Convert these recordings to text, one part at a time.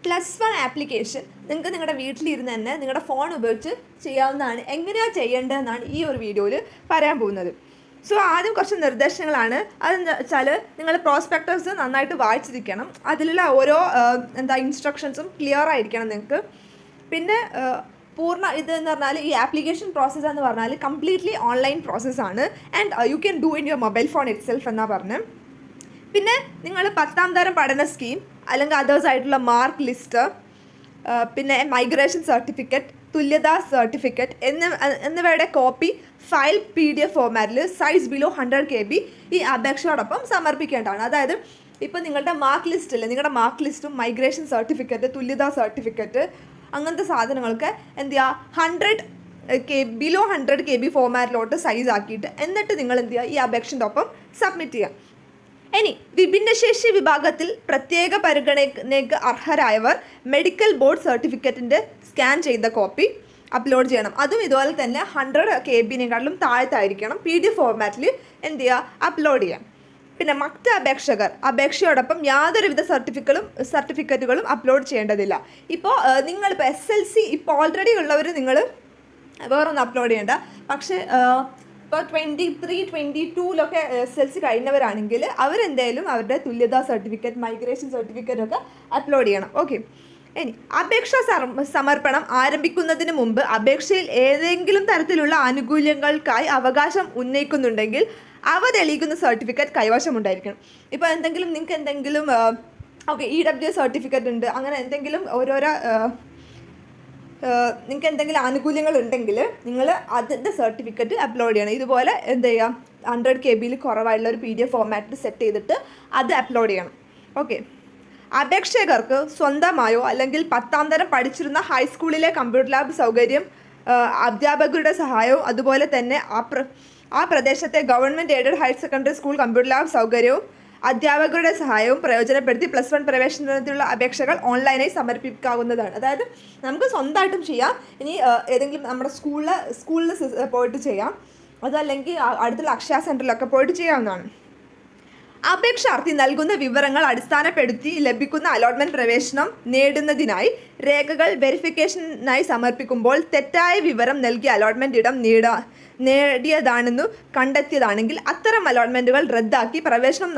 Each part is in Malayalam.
+1 ആപ്ലിക്കേഷൻ നിങ്ങൾക്ക് നിങ്ങളുടെ വീട്ടിലിരുന്ന് തന്നെ നിങ്ങളുടെ ഫോൺ ഉപയോഗിച്ച് ചെയ്യാവുന്നതാണ്. എങ്ങനെയാണ് ചെയ്യേണ്ടതെന്നാണ് ഈ ഒരു വീഡിയോയിൽ പറയാൻ പോകുന്നത്. സോ ആദ്യം കുറച്ച് നിർദ്ദേശങ്ങളാണ്. അതെന്താ വെച്ചാൽ നിങ്ങൾ പ്രോസ്പെക്ടസ് നന്നായിട്ട് വായിച്ചിരിക്കണം. അതിലുള്ള ഓരോ ഇൻസ്ട്രക്ഷൻസും ക്ലിയർ ആയിരിക്കണം നിങ്ങൾക്ക്. പിന്നെ ഇതെന്ന് പറഞ്ഞാൽ ഈ ആപ്ലിക്കേഷൻ പ്രോസസ്സ് എന്ന് പറഞ്ഞാൽ കംപ്ലീറ്റ്ലി ഓൺലൈൻ പ്രോസസ്സാണ്. And you can do in your mobile phone it self എന്നാണ് പറഞ്ഞത്. പിന്നെ നിങ്ങൾ 10ാം തരം പഠന സ്കീം അല്ലെങ്കിൽ അതേഴ്സ് ആയിട്ടുള്ള മാർക്ക് ലിസ്റ്റ്, പിന്നെ മൈഗ്രേഷൻ സർട്ടിഫിക്കറ്റ്, തുല്യതാ സർട്ടിഫിക്കറ്റ് എന്നിവയുടെ കോപ്പി ഫയൽ PDF ഫോർമാറ്റിൽ സൈസ് ബിലോ 100 KB ഈ അപേക്ഷയോടൊപ്പം സമർപ്പിക്കേണ്ടതാണ്. അതായത് ഇപ്പോൾ നിങ്ങളുടെ മാർക്ക് ലിസ്റ്റിൽ നിങ്ങളുടെ മാർക്ക് ലിസ്റ്റും മൈഗ്രേഷൻ സർട്ടിഫിക്കറ്റ്, തുല്യതാ സർട്ടിഫിക്കറ്റ് അങ്ങനത്തെ സാധനങ്ങൾക്ക് എന്ത് ചെയ്യുക, ബിലോ 100 KB ഫോർമാറ്റിലോട്ട് സൈസ് ആക്കിയിട്ട് എന്നിട്ട് നിങ്ങൾ എന്ത് ചെയ്യുക, ഈ അപേക്ഷൻ്റെ ഒപ്പം സബ്മിറ്റ് ചെയ്യുക. ഇനി വിഭിന്നശേഷി വിഭാഗത്തിൽ പ്രത്യേക പരിഗണനയ്ക്ക് അർഹരായവർ മെഡിക്കൽ ബോർഡ് സർട്ടിഫിക്കറ്റിൻ്റെ സ്കാൻ ചെയ്ത കോപ്പി അപ്ലോഡ് ചെയ്യണം. അതും ഇതുപോലെ തന്നെ 100 KB താഴത്തായിരിക്കണം. PDF ഫോർമാറ്റിൽ എന്ത് ചെയ്യുക, അപ്ലോഡ് ചെയ്യാം. പിന്നെ മറ്റ് അപേക്ഷകർ അപേക്ഷയോടൊപ്പം യാതൊരുവിധ സർട്ടിഫിക്കറ്റുകളും അപ്ലോഡ് ചെയ്യേണ്ടതില്ല. ഇപ്പോൾ നിങ്ങളിപ്പോൾ SLC ഇപ്പോൾ ഓൾറെഡി ഉള്ളവർ നിങ്ങൾ വേറൊന്നും അപ്ലോഡ് ചെയ്യേണ്ട. പക്ഷേ ഇപ്പോൾ 23, 22 SLC കഴിഞ്ഞവരാണെങ്കിൽ അവരെന്തായാലും അവരുടെ തുല്യതാ സർട്ടിഫിക്കറ്റ്, മൈഗ്രേഷൻ സർട്ടിഫിക്കറ്റ് ഒക്കെ അപ്ലോഡ് ചെയ്യണം. ഓക്കെ. ഇനി അപേക്ഷാ സമർപ്പണം ആരംഭിക്കുന്നതിന് മുമ്പ് അപേക്ഷയിൽ ഏതെങ്കിലും തരത്തിലുള്ള ആനുകൂല്യങ്ങൾക്കായി അവകാശം ഉന്നയിക്കുന്നുണ്ടെങ്കിൽ അവ തെളിയിക്കുന്ന സർട്ടിഫിക്കറ്റ് കൈവശമുണ്ടായിരിക്കണം. ഇപ്പോൾ നിങ്ങൾക്ക് എന്തെങ്കിലും EWS സർട്ടിഫിക്കറ്റ് ഉണ്ട്, അങ്ങനെ എന്തെങ്കിലും ഓരോരോ നിങ്ങൾക്ക് എന്തെങ്കിലും ആനുകൂല്യങ്ങൾ ഉണ്ടെങ്കിൽ നിങ്ങൾ അതിൻ്റെ സർട്ടിഫിക്കറ്റ് അപ്ലോഡ് ചെയ്യണം. ഇതുപോലെ എന്ത് ചെയ്യാം, 100 KB കുറവായുള്ള ഒരു PDF ഫോർമാറ്റിൽ സെറ്റ് ചെയ്തിട്ട് അത് അപ്ലോഡ് ചെയ്യണം. ഓക്കെ. അപേക്ഷകർക്ക് സ്വന്തമായോ അല്ലെങ്കിൽ 10ാം തരം പഠിച്ചിരുന്ന ഹൈസ്കൂളിലെ കമ്പ്യൂട്ടർ ലാബ് സൗകര്യം, അധ്യാപകരുടെ സഹായവും അതുപോലെ തന്നെ ആ പ്രദേശത്തെ government aided higher secondary school computer lab സൗകര്യവും അധ്യാപകരുടെ സഹായവും പ്രയോജനപ്പെടുത്തി +1 പ്രവേശനത്തിനുള്ള അപേക്ഷകൾ ഓൺലൈനായി സമർപ്പിക്കാവുന്നതാണ്. അതായത് നമുക്ക് സ്വന്തമായിട്ടും ചെയ്യാം. ഇനി ഏതെങ്കിലും നമ്മുടെ സ്കൂളിൽ പോയിട്ട് ചെയ്യാം. അതല്ലെങ്കിൽ അടുത്തുള്ള അക്ഷയ സെൻറ്ററിലൊക്കെ പോയിട്ട് ചെയ്യാവുന്നതാണ്. അപേക്ഷാർത്ഥി നൽകുന്ന വിവരങ്ങൾ അടിസ്ഥാനപ്പെടുത്തി ലഭിക്കുന്ന അലോട്ട്മെൻറ്റ് പ്രവേശനം നേടുന്നതിനായി രേഖകൾ വെരിഫിക്കേഷനായി സമർപ്പിക്കുമ്പോൾ തെറ്റായ വിവരം നൽകി അലോട്ട്മെൻറ്റ് ഇടം നേടിയതാണെന്നു കണ്ടെത്തിയതാണെങ്കിൽ അത്തരം അലോട്ട്മെൻറ്റുകൾ റദ്ദാക്കി പ്രവേശനം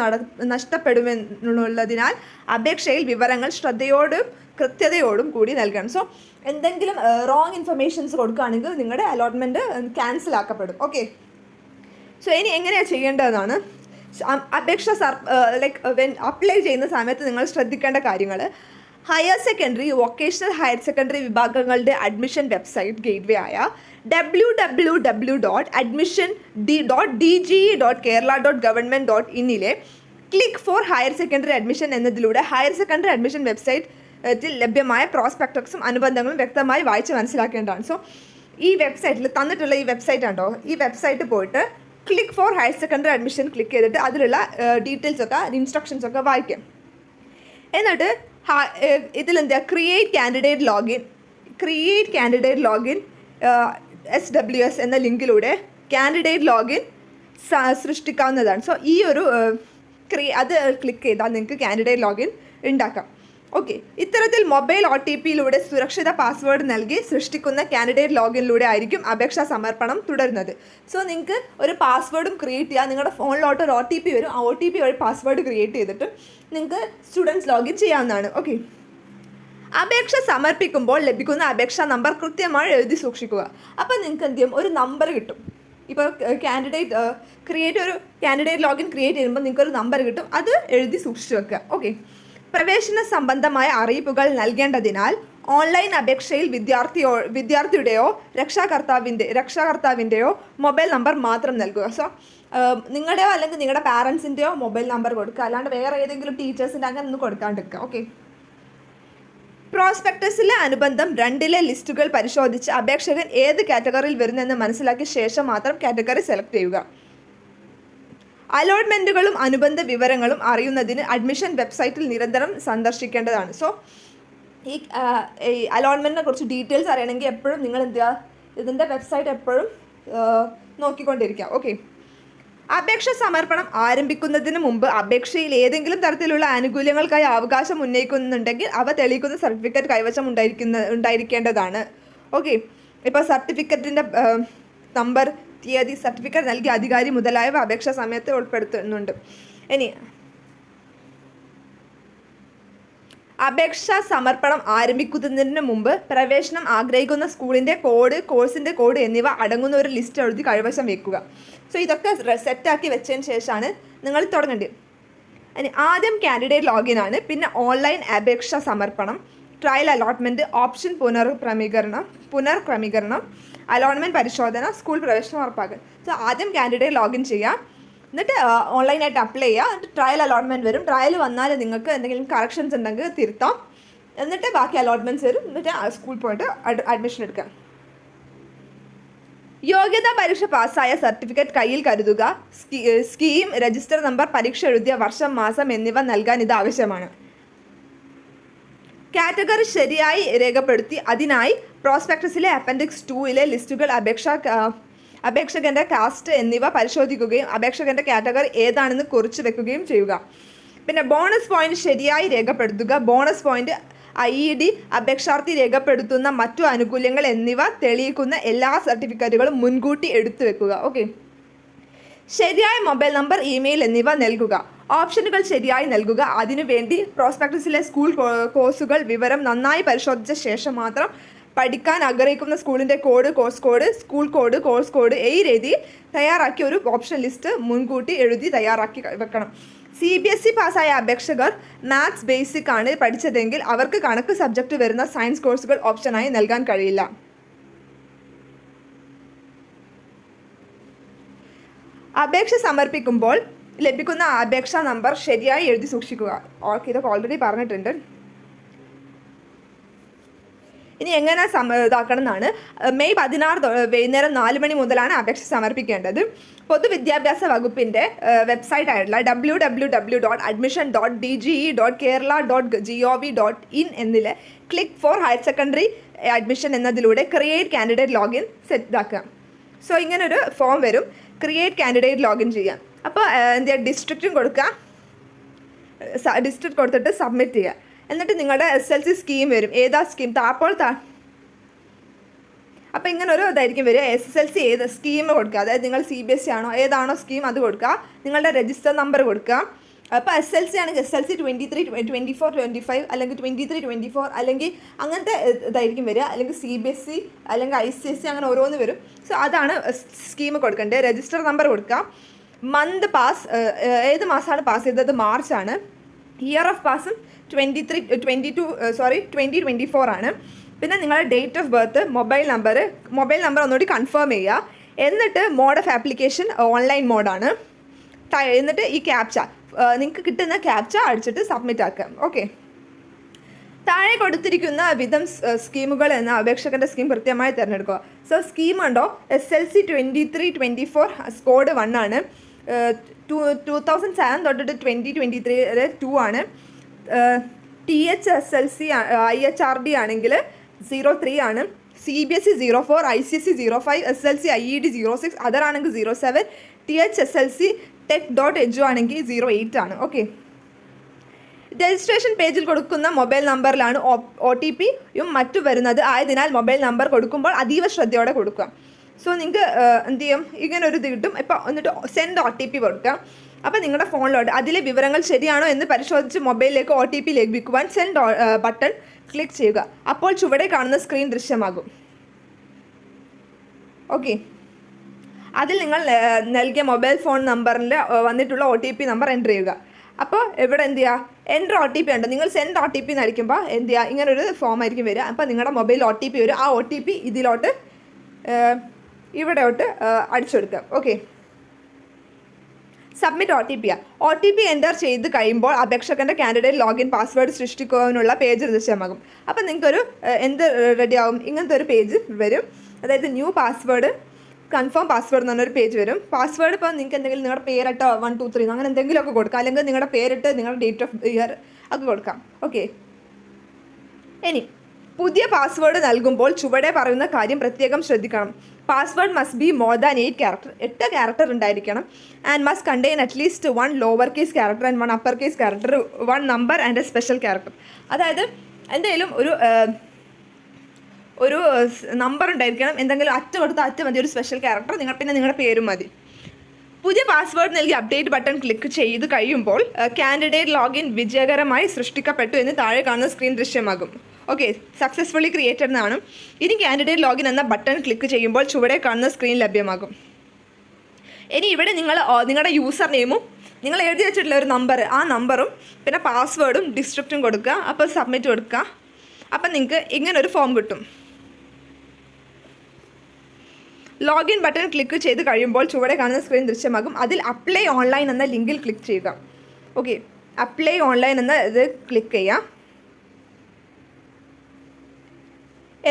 നഷ്ടപ്പെടുമെന്നുള്ളതിനാൽ അപേക്ഷയിൽ വിവരങ്ങൾ ശ്രദ്ധയോടും കൃത്യതയോടും കൂടി നൽകണം. സോ എന്തെങ്കിലും റോങ് ഇൻഫർമേഷൻസ് കൊടുക്കുകയാണെങ്കിൽ നിങ്ങളുടെ അലോട്ട്മെൻറ്റ് ക്യാൻസൽ ആക്കപ്പെടും. ഓക്കെ. സോ ഇനി എങ്ങനെയാണ് ചെയ്യേണ്ടതെന്നാണ്. അപേക്ഷ അപ്ലൈ ചെയ്യുന്ന സമയത്ത് നിങ്ങൾ ശ്രദ്ധിക്കേണ്ട കാര്യങ്ങൾ: higher secondary, vocational higher secondary വിഭാഗങ്ങളുടെ അഡ്മിഷൻ വെബ്സൈറ്റ് ഗേറ്റ്വേ ആയ www.admission.dge.kerala.government.in click for higher secondary admission എന്നതിലൂടെ ഹയർ സെക്കൻഡറി അഡ്മിഷൻ വെബ്സൈറ്റിൽ ലഭ്യമായ പ്രോസ്പെക്ടസും അനുബന്ധങ്ങളും വ്യക്തമായി വായിച്ച് മനസ്സിലാക്കേണ്ടതാണ്. സോ ഈ വെബ്സൈറ്റിൽ തന്നിട്ടുള്ള ഈ വെബ്സൈറ്റ് ഉണ്ടോ, ഈ വെബ്സൈറ്റ് പോയിട്ട് click for higher secondary admission click ചെയ്തിട്ട് അതിലുള്ള ഡീറ്റെയിൽസൊക്കെ ഇൻസ്ട്രക്ഷൻസൊക്കെ വായിക്കാം. എന്നിട്ട് ഇതിലെന്താ ക്രിയേറ്റ് കാൻഡിഡേറ്റ് ലോഗിൻ SWS എന്ന ലിങ്കിലൂടെ കാൻഡിഡേറ്റ് ലോഗിൻ സൃഷ്ടിക്കാവുന്നതാണ്. സോ ഈ ഒരു അത് ക്ലിക്ക് ചെയ്താൽ നിങ്ങൾക്ക് കാൻഡിഡേറ്റ് ലോഗിൻ ഉണ്ടാക്കാം. ഓക്കെ. ഇത്തരത്തിൽ മൊബൈൽ OTPയിലൂടെ സുരക്ഷിത പാസ്വേഡ് നൽകി സൃഷ്ടിക്കുന്ന കാൻഡിഡേറ്റ് ലോഗിനിലൂടെ ആയിരിക്കും അപേക്ഷാ സമർപ്പണം തുടരുന്നത്. സോ നിങ്ങൾക്ക് ഒരു പാസ്വേഡും ക്രിയേറ്റ് ചെയ്യാം. നിങ്ങളുടെ ഫോണിലോട്ട് ഒരു OTP വരും. ആ OTP വഴി പാസ്വേഡ് ക്രിയേറ്റ് ചെയ്തിട്ട് നിങ്ങൾക്ക് സ്റ്റുഡൻസ് ലോഗിൻ ചെയ്യാവുന്നതാണ്. ഓക്കെ. അപേക്ഷ സമർപ്പിക്കുമ്പോൾ ലഭിക്കുന്ന അപേക്ഷാ നമ്പർ കൃത്യമായി എഴുതി സൂക്ഷിക്കുക. അപ്പോൾ നിങ്ങൾക്ക് എന്ത് ചെയ്യും, ഒരു നമ്പർ കിട്ടും. ഇപ്പോൾ ഒരു കാൻഡിഡേറ്റ് ലോഗിൻ ക്രിയേറ്റ് ചെയ്യുമ്പോൾ നിങ്ങൾക്കൊരു നമ്പർ കിട്ടും. അത് എഴുതി സൂക്ഷിച്ച് വെക്കുക. ഓക്കെ. പ്രവേശന സംബന്ധമായ അറിയിപ്പുകൾ നൽകേണ്ടതിനാൽ ഓൺലൈൻ അപേക്ഷയിൽ വിദ്യാർത്ഥിയുടെയോ രക്ഷാകർത്താവിൻ്റെയോ മൊബൈൽ നമ്പർ മാത്രം നൽകുക. സോ നിങ്ങളുടെയോ അല്ലെങ്കിൽ നിങ്ങളുടെ പാരൻസിൻ്റെയോ മൊബൈൽ നമ്പർ കൊടുക്കുക. അല്ലാണ്ട് വേറെ ഏതെങ്കിലും ടീച്ചേഴ്സിൻ്റെ അങ്ങനെ ഒന്നും കൊടുക്കാണ്ടിരിക്കുക. ഓക്കെ. പ്രോസ്പെക്ടസിലെ അനുബന്ധം 2 ലിസ്റ്റുകൾ പരിശോധിച്ച് അപേക്ഷകൻ ഏത് കാറ്റഗറിയിൽ വരുന്നെന്ന് മനസ്സിലാക്കിയ ശേഷം മാത്രം കാറ്റഗറി സെലക്ട് ചെയ്യുക. അലോട്ട്മെൻറ്റുകളും അനുബന്ധ വിവരങ്ങളും അറിയുന്നതിന് അഡ്മിഷൻ വെബ്സൈറ്റിൽ നിരന്തരം സന്ദർശിക്കേണ്ടതാണ്. സോ ഈ അലോട്ട്മെൻറ്റിനെ കുറിച്ച് ഡീറ്റെയിൽസ് അറിയണമെങ്കിൽ എപ്പോഴും നിങ്ങൾ എന്ത് ചെയ്യുക, ഇതിൻ്റെ വെബ്സൈറ്റ് എപ്പോഴും നോക്കിക്കൊണ്ടിരിക്കുക. ഓക്കെ. അപേക്ഷ സമർപ്പണം ആരംഭിക്കുന്നതിന് മുമ്പ് അപേക്ഷയിൽ ഏതെങ്കിലും തരത്തിലുള്ള ആനുകൂല്യങ്ങൾക്കായി അവകാശം ഉന്നയിക്കുന്നുണ്ടെങ്കിൽ അവ തെളിയിക്കുന്ന സർട്ടിഫിക്കറ്റ് കൈവശം ഉണ്ടായിരിക്കേണ്ടതാണ്. ഓക്കെ, ഇപ്പോൾ സർട്ടിഫിക്കറ്റിൻ്റെ നമ്പർ, തീയതി, സർട്ടിഫിക്കറ്റ് നൽകിയ അധികാരി മുതലായവ അപേക്ഷാ സമയത്ത് ഉൾപ്പെടുത്തുന്നുണ്ട്. ഇനി അപേക്ഷാ സമർപ്പണം ആരംഭിക്കുന്നതിന് മുമ്പ് പ്രവേശനം ആഗ്രഹിക്കുന്ന സ്കൂളിൻ്റെ കോഡ്, കോഴ്സിൻ്റെ കോഡ് എന്നിവ അടങ്ങുന്ന ഒരു ലിസ്റ്റ് എഴുതി കൈവശം വെക്കുക. സോ ഇതൊക്കെ സെറ്റാക്കി വെച്ചതിന് ശേഷമാണ് നിങ്ങൾ തുടങ്ങേണ്ടത്. ഇനി ആദ്യം കാൻഡിഡേറ്റ് ലോഗിൻ ആണ്, പിന്നെ ഓൺലൈൻ അപേക്ഷാ സമർപ്പണം, ട്രയൽ അലോട്ട്മെൻറ്റ്, ഓപ്ഷൻ പുനർക്രമീകരണം, അലോട്ട്മെൻറ്റ് പരിശോധന, സ്കൂൾ പ്രവേശനം ഉറപ്പാക്കൽ. സോ ആദ്യം കാൻഡിഡേറ്റ് ലോഗിൻ ചെയ്യാം, എന്നിട്ട് ഓൺലൈനായിട്ട് അപ്ലൈ ചെയ്യുക. എന്നിട്ട് ട്രയൽ അലോട്ട്മെൻറ്റ് വരും. ട്രയൽ വന്നാൽ നിങ്ങൾക്ക് എന്തെങ്കിലും കറക്ഷൻസ് ഉണ്ടെങ്കിൽ തിരുത്താം. എന്നിട്ട് ബാക്കി അലോട്ട്മെൻറ്റ്സ് വരും. എന്നിട്ട് സ്കൂളിൽ പോയിട്ട് അഡ്മിഷൻ എടുക്കാം. യോഗ്യതാ പരീക്ഷ പാസ്സായ സർട്ടിഫിക്കറ്റ് കയ്യിൽ കരുതുക. സ്കീം, രജിസ്റ്റർ നമ്പർ, പരീക്ഷ എഴുതിയ വർഷം, മാസം എന്നിവ നൽകാൻ ഇത് ആവശ്യമാണ്. കാറ്റഗറി ശരിയായി രേഖപ്പെടുത്തി അതിനായി പ്രോസ്പെക്ടസിലെ അപ്പൻഡിക്സ് 2 ലിസ്റ്റുകൾ, അപേക്ഷകൻ്റെ കാസ്റ്റ് എന്നിവ പരിശോധിക്കുകയും അപേക്ഷകൻ്റെ കാറ്റഗറി ഏതാണെന്ന് കുറിച്ച് വെക്കുകയും ചെയ്യുക. പിന്നെ ബോണസ് പോയിന്റ് ശരിയായി രേഖപ്പെടുത്തുക. ബോണസ് പോയിന്റ്, IED, അപേക്ഷാർത്ഥി രേഖപ്പെടുത്തുന്ന മറ്റു ആനുകൂല്യങ്ങൾ എന്നിവ തെളിയിക്കുന്ന എല്ലാ സർട്ടിഫിക്കറ്റുകളും മുൻകൂട്ടി എടുത്തു വെക്കുക. ഓക്കെ, ശരിയായ മൊബൈൽ നമ്പർ, ഇമെയിൽ എന്നിവ നൽകുക. ഓപ്ഷനുകൾ ശരിയായി നൽകുക. അതിനുവേണ്ടി പ്രോസ്പെക്ടസിലെ സ്കൂൾ കോഴ്സുകൾ വിവരം നന്നായി പരിശോധിച്ച ശേഷം മാത്രം പഠിക്കാൻ ആഗ്രഹിക്കുന്ന സ്കൂളിൻ്റെ code, course code, school code, course code ഈ രീതിയിൽ തയ്യാറാക്കിയ ഒരു ഓപ്ഷൻ ലിസ്റ്റ് മുൻകൂട്ടി എഴുതി തയ്യാറാക്കി വെക്കണം. CBSE പാസ്സായ അപേക്ഷകർ മാത്സ് ബേസിക് ആണ് പഠിച്ചതെങ്കിൽ അവർക്ക് കണക്ക് സബ്ജക്റ്റ് വരുന്ന സയൻസ് കോഴ്സുകൾ ഓപ്ഷനായി നൽകാൻ കഴിയില്ല. അപേക്ഷ സമർപ്പിക്കുമ്പോൾ ലഭിക്കുന്ന അപേക്ഷാ നമ്പർ ശരിയായി എഴുതി സൂക്ഷിക്കുക. ഓക്കെ, ഇതൊക്കെ ഓൾറെഡി പറഞ്ഞിട്ടുണ്ട്. ഇനി എങ്ങനെ ഇതാക്കണം എന്നാണ്. മെയ് 16 വൈകുന്നേരം 4 മണി മുതലാണ് അപേക്ഷ സമർപ്പിക്കേണ്ടത്. പൊതുവിദ്യാഭ്യാസ വകുപ്പിൻ്റെ വെബ്സൈറ്റ് ആയിട്ടുള്ള www.admission.dge.kerala.gov.in എന്നിലെ click for higher secondary admission എന്നതിലൂടെ ക്രിയേറ്റ് കാൻഡിഡേറ്റ് ലോഗിൻ സെറ്റ് ഇതാക്കുക. സോ ഇങ്ങനൊരു ഫോം വരും. ക്രിയേറ്റ് കാൻഡിഡേറ്റ് ലോഗിൻ ചെയ്യാം. അപ്പോൾ എന്ത് ചെയ്യുക, ഡിസ്ട്രിക്റ്റും കൊടുക്കുക. ഡിസ്ട്രിക്റ്റ് കൊടുത്തിട്ട് സബ്മിറ്റ് ചെയ്യുക. എന്നിട്ട് നിങ്ങളുടെ SLC സ്കീം വരും. ഏതാ സ്കീം അപ്പോൾ ഇങ്ങനെ ഒരു ഇതായിരിക്കും വരിക. SSLC ഏത് സ്കീം കൊടുക്കുക, അതായത് നിങ്ങൾ CBSE ആണോ ഏതാണോ സ്കീം അത് കൊടുക്കുക. നിങ്ങളുടെ രജിസ്റ്റർ നമ്പർ കൊടുക്കുക. അപ്പോൾ SLC ആണെങ്കിൽ SLC 23, 24, 25 അല്ലെങ്കിൽ 23, 24 അല്ലെങ്കിൽ അങ്ങനത്തെ ഇതായിരിക്കും വരിക. അല്ലെങ്കിൽ CBSE അല്ലെങ്കിൽ ICSE അങ്ങനെ ഓരോന്ന് വരും. സോ അതാണ് സ്കീം കൊടുക്കേണ്ടത്. രജിസ്റ്റർ നമ്പർ കൊടുക്കുക. മന്ത് പാസ്, ഏത് മാസമാണ് പാസ് ചെയ്തത്, മാർച്ചാണ്. ഇയർ ഓഫ് പാസും 2024 ആണ്. പിന്നെ നിങ്ങളുടെ date of birth, mobile number ഒന്നുകൂടി കൺഫേം ചെയ്യുക. എന്നിട്ട് മോഡ് ഓഫ് ആപ്ലിക്കേഷൻ ഓൺലൈൻ മോഡാണ്. എന്നിട്ട് ഈ ക്യാപ്ച നിങ്ങൾക്ക് കിട്ടുന്ന ക്യാപ്ച അടിച്ചിട്ട് സബ്മിറ്റ് ആക്കാം. ഓക്കെ, താഴെ കൊടുത്തിരിക്കുന്ന വിധം സ്കീമുകൾ എന്ന അപേക്ഷകൻ്റെ സ്കീം കൃത്യമായി തിരഞ്ഞെടുക്കുക. സോ സ്കീം ഉണ്ടോ, SLC 23-24 കോഡ് 1 ആണ്. 2007 തൊട്ടിട്ട് 2023 വരെ 2 ആണ്. THSLC IHRD ആണെങ്കിൽ 03 ആണ്. CBSE 04, ICSE 05, SLC IED 06, other ആണെങ്കിൽ 07, THSLC tech.edu ആണെങ്കിൽ 08 ആണ്. ഓക്കെ, രജിസ്ട്രേഷൻ പേജിൽ കൊടുക്കുന്ന മൊബൈൽ നമ്പറിലാണ് OTPയും മറ്റു വരുന്നത്. ആയതിനാൽ മൊബൈൽ നമ്പർ കൊടുക്കുമ്പോൾ അതീവ ശ്രദ്ധയോടെ കൊടുക്കുക. സോ നിങ്ങൾക്ക് എന്ത് ചെയ്യും, ഇങ്ങനൊരു ഇത് കിട്ടും. ഇപ്പോൾ എന്നിട്ട് സെൻഡ് OTP കൊടുക്കുക. അപ്പോൾ നിങ്ങളുടെ ഫോണിലോട്ട് അതിലെ വിവരങ്ങൾ ശരിയാണോ എന്ന് പരിശോധിച്ച് മൊബൈലിലേക്ക് OTP ലഭിക്കുവാൻ സെൻഡ് ബട്ടൺ ക്ലിക്ക് ചെയ്യുക. അപ്പോൾ ചുവടെ കാണുന്ന സ്ക്രീൻ ദൃശ്യമാകും. ഓക്കെ, അതിൽ നിങ്ങൾ നൽകിയ മൊബൈൽ ഫോൺ നമ്പറിൽ വന്നിട്ടുള്ള OTP നമ്പർ എൻ്റർ ചെയ്യുക. അപ്പോൾ ഇവിടെ എന്ത് ചെയ്യുക, എൻ്റർ OTP ഉണ്ട്. നിങ്ങൾ സെൻഡ് OTP എന്നടിക്കുമ്പോൾ എന്ത് ചെയ്യുക, ഇങ്ങനൊരു ഫോം ആയിരിക്കും വരിക. അപ്പോൾ നിങ്ങളുടെ മൊബൈൽ OTP വരും. ആ OTP ഇതിലോട്ട് ഇവിടെയോട്ട് അടിച്ചെടുക്കുക. ഓക്കെ, സബ്മിറ്റ് OTP എൻ്റർ ചെയ്ത് കഴിയുമ്പോൾ അപേക്ഷകൻ്റെ കാൻഡിഡേറ്റ് ലോഗിൻ പാസ്വേഡ് സൃഷ്ടിക്കുവാനുള്ള പേജ് ദൃശ്യമാകും. അപ്പം നിങ്ങൾക്കൊരു എന്ത് റെഡിയാവും, ഇങ്ങനത്തെ ഒരു പേജ് വരും. അതായത് ന്യൂ പാസ്വേഡ്, കൺഫേം പാസ്വേഡ് എന്ന് പറഞ്ഞൊരു പേജ് വരും. പാസ്വേഡ് ഇപ്പോൾ നിങ്ങൾക്ക് എന്തെങ്കിലും നിങ്ങളുടെ പേരിട്ടോ 1 2 3 അങ്ങനെ എന്തെങ്കിലുമൊക്കെ കൊടുക്കാം. അല്ലെങ്കിൽ നിങ്ങളുടെ പേരിട്ട് നിങ്ങളുടെ ഡേറ്റ് ഓഫ് ഇയർ ഒക്കെ കൊടുക്കാം. ഓക്കെ, ഇനി പുതിയ പാസ്വേഡ് നൽകുമ്പോൾ ചുവടെ പറയുന്ന കാര്യം പ്രത്യേകം ശ്രദ്ധിക്കണം. Password must be more than 8 character, 8 character ഉണ്ടായിരിക്കണം. And must contain at least 1 lower case character and 1 upper case character, 1 number and a special character. അതായത് എന്തെങ്കിലും ഒരു നമ്പർ ഉണ്ടായിരിക്കണം, എന്തെങ്കിലും അറ്റ കൊടുത്ത അറ്റ മതി, ഒരു സ്പെഷ്യൽ ക്യാരക്ടർ, പിന്നെ നിങ്ങളുടെ പേരും മതി. പുതിയ പാസ്വേഡ് നൽകി അപ്ഡേറ്റ് ബട്ടൺ ക്ലിക്ക് ചെയ്ത് കഴിയുമ്പോൾ കാൻഡിഡേറ്റ് ലോഗിൻ വിജയകരമായി സൃഷ്ടിക്കപ്പെട്ടു എന്ന് താഴെ കാണുന്ന സ്ക്രീൻ ദൃശ്യമാകും. ഓക്കെ, സക്സസ്ഫുള്ളി ക്രിയേറ്റഡ് എന്നാണ്. ഇനി കാൻഡിഡേറ്റ് ലോഗിൻ എന്ന ബട്ടൺ ക്ലിക്ക് ചെയ്യുമ്പോൾ ചുവടെ കാണുന്ന സ്ക്രീൻ ലഭ്യമാകും. ഇനി ഇവിടെ നിങ്ങളുടെ യൂസർ നെയിമും നിങ്ങൾ എഴുതി വെച്ചിട്ടുള്ള ഒരു നമ്പർ, ആ നമ്പറും പിന്നെ പാസ്വേഡും ഡിസ്ട്രിക്റ്റും കൊടുക്കുക. അപ്പോൾ സബ്മിറ്റ് കൊടുക്കുക. അപ്പം നിങ്ങൾക്ക് ഇങ്ങനൊരു ഫോം കിട്ടും. ലോഗിൻ ബട്ടൺ ക്ലിക്ക് ചെയ്ത് കഴിയുമ്പോൾ ചുവടെ കാണുന്ന സ്ക്രീൻ ദൃശ്യമാകും. അതിൽ അപ്ലൈ ഓൺലൈൻ എന്ന ലിങ്കിൽ ക്ലിക്ക് ചെയ്യുക. ഓക്കെ, അപ്ലൈ ഓൺലൈൻ എന്ന ഇത് ക്ലിക്ക് ചെയ്യാം.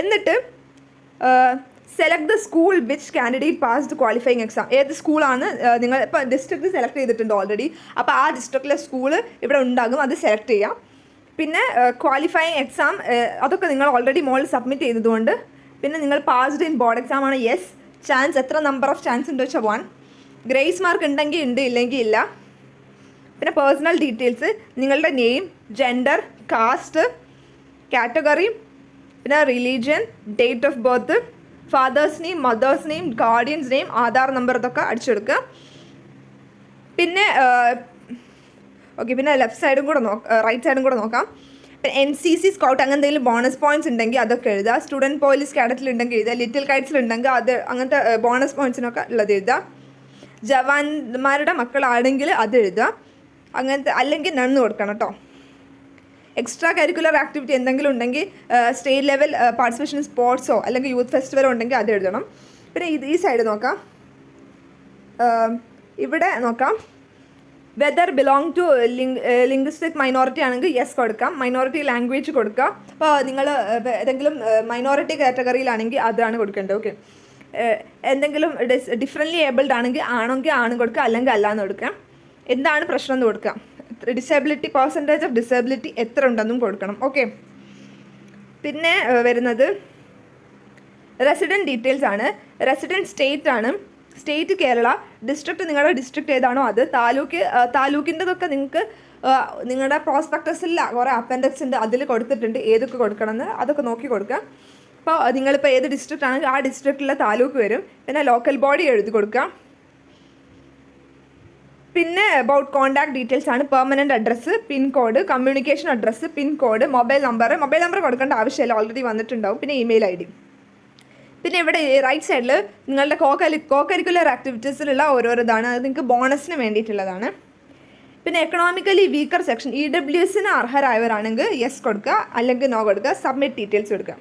എന്നിട്ട് select the school which candidate passed qualifying exam. ഏത് സ്കൂളാണ് നിങ്ങൾ ഇപ്പോൾ ഡിസ്ട്രിക്റ്റ് സെലക്ട് ചെയ്തിട്ടുണ്ട് ഓൾറെഡി, അപ്പോൾ ആ ഡിസ്ട്രിക്റ്റിലെ സ്കൂൾ ഇവിടെ ഉണ്ടാകും, അത് സെലക്ട് ചെയ്യാം. പിന്നെ ക്വാളിഫയിങ് എക്സാം അതൊക്കെ നിങ്ങൾ ഓൾറെഡി മോളിൽ സബ്മിറ്റ് ചെയ്തതുകൊണ്ട്, പിന്നെ നിങ്ങൾ പാസ്ഡ് ഇൻ ബോർഡ് എക്സാം ആണ്, യെസ്. ചാൻസ് എത്ര നമ്പർ ഓഫ് ചാൻസ് ഉണ്ട് വെച്ചാൽ 1. ഗ്രേസ് മാർക്ക് ഉണ്ടെങ്കിൽ ഉണ്ട്, ഇല്ലെങ്കിൽ ഇല്ല. പിന്നെ പേഴ്സണൽ ഡീറ്റെയിൽസ്, നിങ്ങളുടെ നെയിം, ജെൻഡർ, കാസ്റ്റ്, കാറ്റഗറി, പിന്നെ religion, date of birth, fathers name, mothers name, guardians name, Aadhaar number, ഇതൊക്കെ അടിച്ചെടുക്കുക. പിന്നെ ഓക്കെ, പിന്നെ ലെഫ്റ്റ് സൈഡും കൂടെ റൈറ്റ് സൈഡും കൂടെ നോക്കാം. പിന്നെ NCC സ്കൗട്ട് അങ്ങനെ എന്തെങ്കിലും ബോണസ് പോയിൻറ്റ്സ് ഉണ്ടെങ്കിൽ അതൊക്കെ എഴുതുക. സ്റ്റുഡൻറ്റ് പോലീസ് കാഡറ്റിൽ ഉണ്ടെങ്കിൽ എഴുതുക. ലിറ്റിൽ കൈറ്റ്സിൽ ഉണ്ടെങ്കിൽ അത് അങ്ങനത്തെ ബോണസ് പോയിൻറ്റ്സിനൊക്കെ ഉള്ളത് എഴുതുക. ജവാന്മാരുടെ മക്കളാണെങ്കിൽ അത് എഴുതുക. അങ്ങനത്തെ അല്ലെങ്കിൽ നണ്ണ് കൊടുക്കണം കേട്ടോ. എക്സ്ട്രാ കരിക്കുലർ ആക്ടിവിറ്റി എന്തെങ്കിലും ഉണ്ടെങ്കിൽ സ്റ്റേറ്റ് ലെവൽ പാർട്ടിസിപ്പേഷൻ സ്പോർട്സോ അല്ലെങ്കിൽ യൂത്ത് ഫെസ്റ്റിവലോ ഉണ്ടെങ്കിൽ അത് എഴുതണം. പിന്നെ ഈ സൈഡ് നോക്കാം. ഇവിടെ നോക്കാം, whether belong to linguistic minority ആണെങ്കിൽ യെസ് കൊടുക്കാം. മൈനോറിറ്റി ലാംഗ്വേജ് കൊടുക്കുക. അപ്പോൾ നിങ്ങൾ ഏതെങ്കിലും മൈനോറിറ്റി കാറ്റഗറിയിലാണെങ്കിൽ അതാണ് കൊടുക്കേണ്ടത്. ഓക്കെ, എന്തെങ്കിലും ഡിഫറെൻ്റ്ലി ഏബിൾഡ് ആണെങ്കിൽ ആണ് കൊടുക്കുക, അല്ലെങ്കിൽ അല്ലാന്ന് കൊടുക്കാം. എന്താണ് പ്രശ്നം എന്ന് കൊടുക്കാം. ഡിസേബിലിറ്റി, പെർസെൻറ്റേജ് ഓഫ് ഡിസേബിലിറ്റി എത്ര ഉണ്ടെന്നും കൊടുക്കണം. ഓക്കെ, പിന്നെ വരുന്നത് റെസിഡൻറ്റ് ഡീറ്റെയിൽസ് ആണ്. റെസിഡൻറ്റ് സ്റ്റേറ്റ് ആണ്. സ്റ്റേറ്റ് കേരള, ഡിസ്ട്രിക്റ്റ് നിങ്ങളുടെ ഡിസ്ട്രിക്റ്റ് ഏതാണോ അത്, താലൂക്കിൻ്റെതൊക്കെ നിങ്ങൾക്ക് നിങ്ങളുടെ പ്രോസ്പെക്ടസിൽ കുറേ അപ്പൻഡിക്സ് ഉണ്ട്, അതിൽ കൊടുത്തിട്ടുണ്ട് ഏതൊക്കെ കൊടുക്കണമെന്ന്, അതൊക്കെ നോക്കി കൊടുക്കുക. അപ്പോൾ നിങ്ങളിപ്പോൾ ഏത് ഡിസ്ട്രിക്റ്റ് ആണെങ്കിൽ ആ ഡിസ്ട്രിക്റ്റിലെ താലൂക്ക് വരും. പിന്നെ ലോക്കൽ ബോഡി എഴുതി കൊടുക്കുക. പിന്നെ അബൌട്ട് കോൺടാക്ട് ഡീറ്റെയിൽസ് ആണ്. Permanent address, pincode, communication address, pincode, mobile number കൊടുക്കേണ്ട ആവശ്യമില്ല, ഓൾറെഡി വന്നിട്ടുണ്ടാവും. പിന്നെ ഇമെയിൽ ID. പിന്നെ ഇവിടെ റൈറ്റ് സൈഡിൽ നിങ്ങളുടെ കോകരിക്കുലർ ആക്ടിവിറ്റീസിലുള്ള ഓരോരിതാണ്, അത് നിങ്ങൾക്ക് ബോണസിന് വേണ്ടിയിട്ടുള്ളതാണ്. പിന്നെ എക്കണോമിക്കലി വീക്കർ സെക്ഷൻ, EWSന് അർഹരായവരാണെങ്കിൽ യെസ് കൊടുക്കുക, അല്ലെങ്കിൽ നോ കൊടുക്കുക. സബ്മിറ്റ് ഡീറ്റെയിൽസ് കൊടുക്കുക.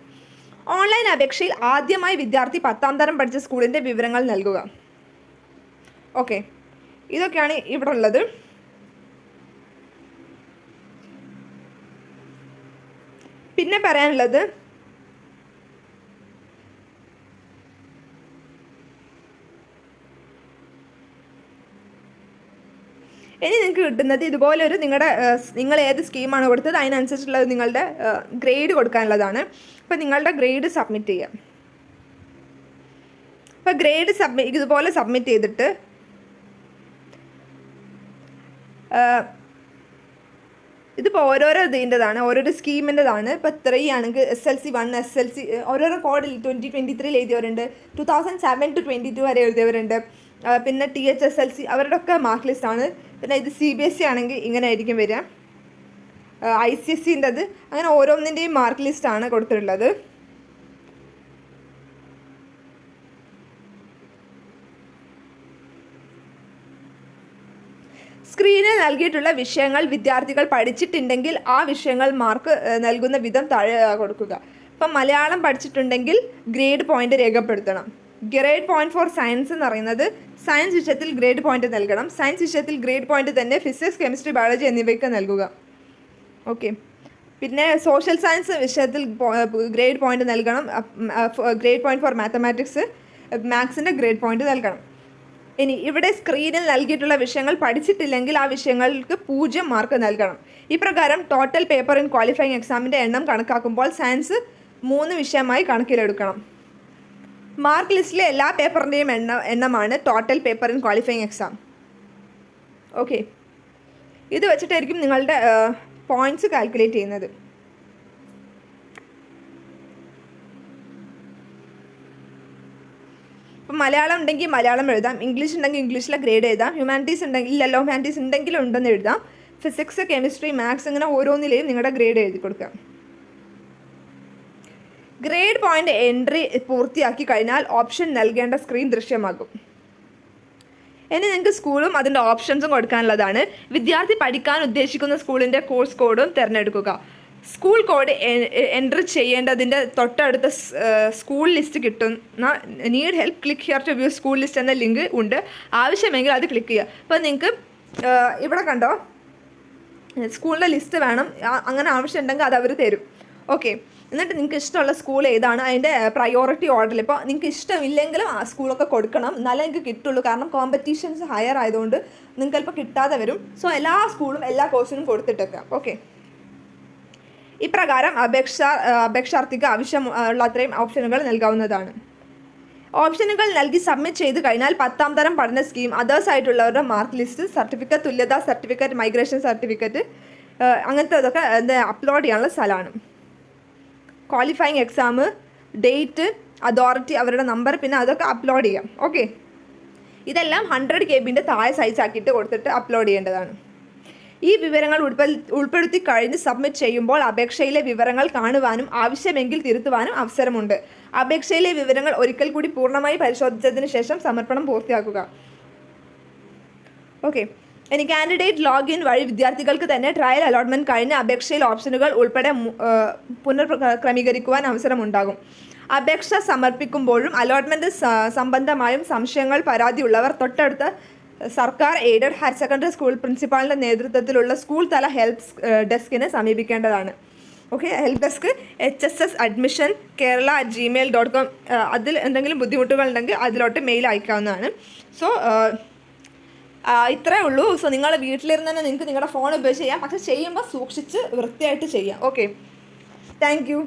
ഓൺലൈൻ അപേക്ഷയിൽ ആദ്യമായി വിദ്യാർത്ഥി 10ാം തരം പഠിച്ച സ്കൂളിൻ്റെ വിവരങ്ങൾ നൽകുക. ഓക്കെ, ഇതൊക്കെയാണ് ഇവിടെ ഉള്ളത്. പിന്നെ പറയാനുള്ളത്, ഇനി നിങ്ങൾക്ക് കിട്ടുന്നത് ഇതുപോലൊരു നിങ്ങൾ ഏത് സ്കീമാണ് കൊടുത്തത് അതിനനുസരിച്ചുള്ള നിങ്ങളുടെ ഗ്രേഡ് കൊടുക്കാനുള്ളതാണ്. അപ്പോൾ നിങ്ങളുടെ ഗ്രേഡ് സബ്മിറ്റ് ചെയ്യാം. അപ്പോൾ ഗ്രേഡ് ഇതുപോലെ സബ്മിറ്റ് ചെയ്തിട്ട് ഇതിപ്പോൾ ഓരോരോ ഇതിൻ്റെതാണ്, ഓരോരോ സ്കീമിൻ്റെതാണ്. ഇപ്പോൾ 3 ആണെങ്കിൽ SLC 1, SLC ഓരോരോ കോഡിൽ 2023 എഴുതിയവരുണ്ട്, 2007 to 22 വരെ എഴുതിയവരുണ്ട്. പിന്നെ THSLC അവരുടെ ഒക്കെ മാർക്ക് ലിസ്റ്റാണ്. പിന്നെ ഇത് CBSE ആണെങ്കിൽ ഇങ്ങനെ ആയിരിക്കും വരിക. ICSEൻ്റെത് അങ്ങനെ ഓരോന്നിൻ്റെയും മാർക്ക് ലിസ്റ്റാണ് കൊടുത്തിട്ടുള്ളത്. സ്ക്രീനിൽ നൽകിയിട്ടുള്ള വിഷയങ്ങൾ വിദ്യാർത്ഥികൾ പഠിച്ചിട്ടുണ്ടെങ്കിൽ ആ വിഷയങ്ങൾ മാർക്ക് നൽകുന്ന വിധം താഴെ കൊടുക്കുക. ഇപ്പം മലയാളം പഠിച്ചിട്ടുണ്ടെങ്കിൽ ഗ്രേഡ് പോയിൻ്റ് രേഖപ്പെടുത്തണം. ഗ്രേഡ് പോയിന്റ് ഫോർ സയൻസ് എന്ന് പറയുന്നത് സയൻസ് വിഷയത്തിൽ ഗ്രേഡ് പോയിന്റ് നൽകണം. സയൻസ് വിഷയത്തിൽ ഗ്രേഡ് പോയിന്റ് തന്നെ ഫിസിക്സ്, കെമിസ്ട്രി, ബയോളജി എന്നിവയ്ക്ക് നൽകുക. ഓക്കെ, പിന്നെ സോഷ്യൽ സയൻസ് വിഷയത്തിൽ ഗ്രേഡ് പോയിന്റ് നൽകണം. ഗ്രേഡ് പോയിന്റ് ഫോർ മാത്തമാറ്റിക്സ്, മാത്സിൻ്റെ ഗ്രേഡ് പോയിന്റ് നൽകണം. ഇനി ഇവിടെ സ്ക്രീനിൽ നൽകിയിട്ടുള്ള വിഷയങ്ങൾ പഠിച്ചിട്ടില്ലെങ്കിൽ ആ വിഷയങ്ങൾക്ക് 0 മാർക്ക് നൽകണം. ഇപ്രകാരം ടോട്ടൽ പേപ്പർ ഇൻ ക്വാളിഫയിങ് എക്സാമിൻ്റെ എണ്ണം കണക്കാക്കുമ്പോൾ സയൻസ് 3 വിഷയമായി കണക്കിലെടുക്കണം. മാർക്ക് ലിസ്റ്റിലെ എല്ലാ പേപ്പറിൻ്റെയും എണ്ണമാണ് total paper in qualifying exam. Okay, ഇത് വെച്ചിട്ടായിരിക്കും നിങ്ങളുടെ പോയിൻറ്റ്സ് കാൽക്കുലേറ്റ് ചെയ്യുന്നത്. ഇപ്പം മലയാളം ഉണ്ടെങ്കിൽ മലയാളം എഴുതാം, ഇംഗ്ലീഷ് ഉണ്ടെങ്കിൽ ഇംഗ്ലീഷിലെ ഗ്രേഡ് എഴുതാം, ഹ്യൂമാനിറ്റീസ് ഉണ്ടെങ്കിൽ ഇല്ലല്ലോ ഹ്യൂമാനിറ്റീസ് ഉണ്ടെങ്കിലും ഉണ്ടെന്ന് എഴുതാം, ഫിസിക്സ്, കെമിസ്ട്രി, മാത്സ് ഇങ്ങനെ ഓരോന്നിലെയും നിങ്ങളുടെ ഗ്രേഡ് എഴുതി കൊടുക്കാം. ഗ്രേഡ് പോയിൻ്റ് എൻട്രി പൂർത്തിയാക്കി കഴിഞ്ഞാൽ ഓപ്ഷൻ നൽകേണ്ട സ്ക്രീൻ ദൃശ്യമാകും. ഇനി നിങ്ങൾക്ക് സ്കൂളും അതിൻ്റെ ഓപ്ഷൻസും കൊടുക്കാനുള്ളതാണ്. വിദ്യാർത്ഥി പഠിക്കാൻ ഉദ്ദേശിക്കുന്ന സ്കൂളിൻ്റെ കോഴ്സ് കോഡും തിരഞ്ഞെടുക്കുക. സ്കൂൾ കോഡ് എൻ്റർ ചെയ്യേണ്ടതിൻ്റെ തൊട്ടടുത്ത സ്കൂൾ ലിസ്റ്റ് കിട്ടുന്ന need help click here to view school list എന്ന ലിങ്ക് ഉണ്ട്. ആവശ്യമെങ്കിൽ അത് ക്ലിക്ക് ചെയ്യുക. അപ്പോൾ നിങ്ങൾക്ക് ഇവിടെ കണ്ടോ സ്കൂളിൻ്റെ ലിസ്റ്റ് വേണം, അങ്ങനെ ആവശ്യമുണ്ടെങ്കിൽ അത് അവർ തരും. ഓക്കെ, എന്നിട്ട് നിങ്ങൾക്ക് ഇഷ്ടമുള്ള സ്കൂൾ ഏതാണ് അതിൻ്റെ പ്രയോറിറ്റി ഓർഡറിൽ. ഇപ്പോൾ നിങ്ങൾക്ക് ഇഷ്ടമില്ലെങ്കിലും ആ സ്കൂളൊക്കെ കൊടുക്കണം, എന്നാലേ നിങ്ങൾക്ക് കിട്ടുള്ളൂ. കാരണം കോമ്പറ്റീഷൻസ് ഹയർ ആയതുകൊണ്ട് നിങ്ങൾക്ക് ചിലപ്പോൾ കിട്ടാതെ വരും. സോ എല്ലാ സ്കൂളും എല്ലാ കോഴ്സിനും കൊടുത്തിട്ടേക്കാം. ഓക്കെ, ഇപ്രകാരം അപേക്ഷാർത്ഥിക്ക് ആവശ്യമുള്ള അത്രയും ഓപ്ഷനുകൾ നൽകാവുന്നതാണ്. ഓപ്ഷനുകൾ നൽകി സബ്മിറ്റ് ചെയ്ത് കഴിഞ്ഞാൽ 10ാം തരം പഠന സ്കീം, അതേഴ്സ് ആയിട്ടുള്ളവരുടെ മാർക്ക് ലിസ്റ്റ്, സർട്ടിഫിക്കറ്റ്, തുല്യതാ സർട്ടിഫിക്കറ്റ്, മൈഗ്രേഷൻ സർട്ടിഫിക്കറ്റ്, അങ്ങനത്തെ ഇതൊക്കെ അപ്ലോഡ് ചെയ്യാനുള്ള സ്ഥലമാണ്. ക്വാളിഫയിങ് എക്സാം, ഡേറ്റ്, അതോറിറ്റി, അവരുടെ നമ്പർ, പിന്നെ അതൊക്കെ അപ്ലോഡ് ചെയ്യാം. ഓക്കെ, ഇതെല്ലാം 100 KB താഴെ സൈസ് ആക്കിയിട്ട് കൊടുത്തിട്ട് അപ്ലോഡ് ചെയ്യേണ്ടതാണ്. ഈ വിവരങ്ങൾ ഉൾപ്പെടുത്തി കഴിഞ്ഞ് സബ്മിറ്റ് ചെയ്യുമ്പോൾ അപേക്ഷയിലെ വിവരങ്ങൾ കാണുവാനും ആവശ്യമെങ്കിൽ തിരുത്തുവാനും അവസരമുണ്ട്. അപേക്ഷയിലെ വിവരങ്ങൾ ഒരിക്കൽ കൂടി പൂർണ്ണമായി പരിശോധിച്ചതിന് ശേഷം സമർപ്പണം പൂർത്തിയാക്കുക. ഓക്കെ, ഇനി കാൻഡിഡേറ്റ് ലോഗിൻ വഴി വിദ്യാർത്ഥികൾക്ക് തന്നെ ട്രയൽ അലോട്ട്മെൻറ്റ് കഴിഞ്ഞ് അപേക്ഷയിൽ ഓപ്ഷനുകൾ ഉൾപ്പെടെ പുനർക്രമീകരിക്കുവാൻ അവസരമുണ്ടാകും. അപേക്ഷ സമർപ്പിക്കുമ്പോഴും അലോട്ട്മെൻറ്റ് സംബന്ധമായും സംശയങ്ങൾ, പരാതിയുള്ളവർ തൊട്ടടുത്ത സർക്കാർ എയ്ഡഡ് ഹയർ സെക്കൻഡറി സ്കൂൾ പ്രിൻസിപ്പാളിൻ്റെ നേതൃത്വത്തിലുള്ള സ്കൂൾ തല ഹെൽപ്പ് ഡെസ്കിനെ സമീപിക്കേണ്ടതാണ്. Okay, help desk hssadmission kerala@gmail.com. അതിൽ എന്തെങ്കിലും ബുദ്ധിമുട്ടുകളുണ്ടെങ്കിൽ അതിലോട്ട് മെയിൽ അയക്കാവുന്നതാണ്. സോ ഇത്രയേ ഉള്ളൂ. സോ നിങ്ങളുടെ വീട്ടിലിരുന്ന് തന്നെ നിങ്ങൾക്ക് നിങ്ങളുടെ ഫോൺ ഉപയോഗിച്ച് ചെയ്യാം, പക്ഷേ ചെയ്യുമ്പോൾ സൂക്ഷിച്ച് വൃത്തിയായിട്ട് ചെയ്യാം. Okay, thank you.